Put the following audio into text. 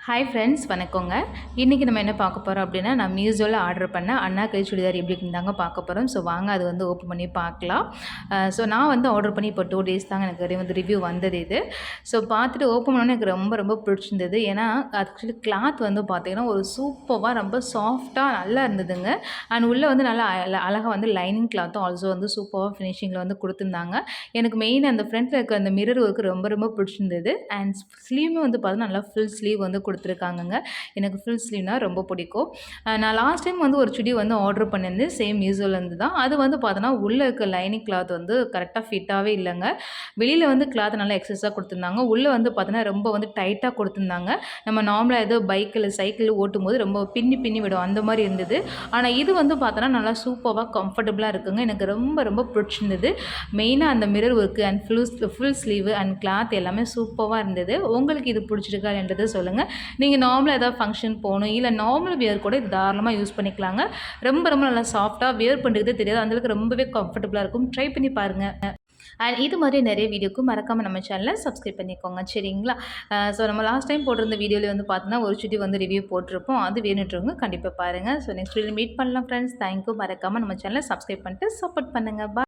Hi friends, வணக்கங்க. இன்றைக்கி நம்ம என்ன பார்க்க போகிறோம் அப்படின்னா, நான் மீஷோவில் ஆர்டர் பண்ண அன்னார்கலி சுடிதார் எப்படி இருந்தாங்க பார்க்க போகிறோம். ஸோ வாங்க அது வந்து ஓப்பன் பண்ணி பார்க்கலாம். ஸோ நான் வந்து ஆர்டர் பண்ணி இப்போ 2 டேஸ் தாங்க எனக்கு வந்து ரிவ்யூ வந்தது இது. ஸோ பார்த்துட்டு ஓப்பன் பண்ணோன்னே எனக்கு ரொம்ப ரொம்ப பிடிச்சிருந்தது. ஏன்னா ஆக்சுவலி கிளாத் வந்து பார்த்திங்கன்னா ஒரு சூப்பராக ரொம்ப சாஃப்டாக நல்லா இருந்ததுங்க. அண்ட் உள்ளே வந்து நல்லா அழகாக வந்து லைனிங் கிளாத்தும் ஆல்சோ வந்து சூப்பராக ஃபினிஷிங்கில் வந்து கொடுத்துருந்தாங்க. எனக்கு மெயின் அந்த ஃப்ரண்ட்டில் இருக்க அந்த மிரர் ஒர்க்கு ரொம்ப ரொம்ப பிடிச்சிருந்தது. அண்ட் ஸ்லீவும் வந்து பார்த்தீங்கன்னா நல்லா ஃபுல் ஸ்லீவ் வந்து கொடுத்துருக்காங்கங்க. எனக்கு ஃபுல் ஸ்லீவ்னா ரொம்ப பிடிக்கும். நான் லாஸ்ட் டைம் வந்து ஒரு சுடி வந்து ஆர்டர் பண்ணியிருந்தேன், சேம் மீஷோலேருந்து தான். அது வந்து பார்த்தோன்னா உள்ளே இருக்க லைனிங் கிளாத் வந்து கரெக்டாக ஃபிட்டாகவே இல்லைங்க. வெளியில் வந்து கிளாத் நல்லா எக்ஸஸாக கொடுத்துருந்தாங்க. உள்ளே வந்து பார்த்தோன்னா ரொம்ப வந்து டைட்டாக கொடுத்துருந்தாங்க. நம்ம நார்மலாக ஏதோ பைக்கில் சைக்கிள் ஓட்டும்போது ரொம்ப பின்னி பின்னி விடும் அந்த மாதிரி இருந்தது. ஆனால் இது வந்து பார்த்தோன்னா நல்லா சூப்பராக கம்ஃபர்டபுளாக இருக்குங்க. எனக்கு ரொம்ப ரொம்ப பிடிச்சிருந்தது. மெயினாக அந்த mirror work and full sleeve and cloth எல்லாமே சூப்பராக இருந்தது. உங்களுக்கு இது பிடிச்சிருக்கா என்றதை சொல்லுங்கள். நீங்கள் நார்மலாக ஏதாவது ஃபங்க்ஷன் போகணும், இல்லை நார்மல் வியர் கூட இது தாராளமாக யூஸ் பண்ணிக்கலாங்க. ரொம்ப ரொம்ப நல்லா சாஃப்டாக வியர் பண்ணுறதே தெரியாது, அந்தளவுக்கு ரொம்பவே கம்ஃபர்டபுளாக இருக்கும். ட்ரை பண்ணி பாருங்கள். அண்ட் இது மாதிரி நிறைய வீடியோக்கு மறக்காமல் நம்ம சேனலை சப்ஸ்கிரைப் பண்ணிக்கோங்க, சரிங்களா? ஸோ நம்ம லாஸ்ட் டைம் போட்டிருந்த வீடியோவில் வந்து பார்த்தீங்கன்னா ஒரு சுடி வந்து ரிவ்யூ போட்டிருப்போம். அது வேணுன்றவங்க கண்டிப்பாக பாருங்கள். ஸோ நெக்ஸ்ட் வீடியோ மீட் பண்ணலாம் ஃப்ரெண்ட்ஸ். தேங்க்யூ. மறக்காமல் நம்ம சேனலை சப்ஸ்கிரைப் பண்ணிட்டு சப்போர்ட் பண்ணுங்கள். பாய்.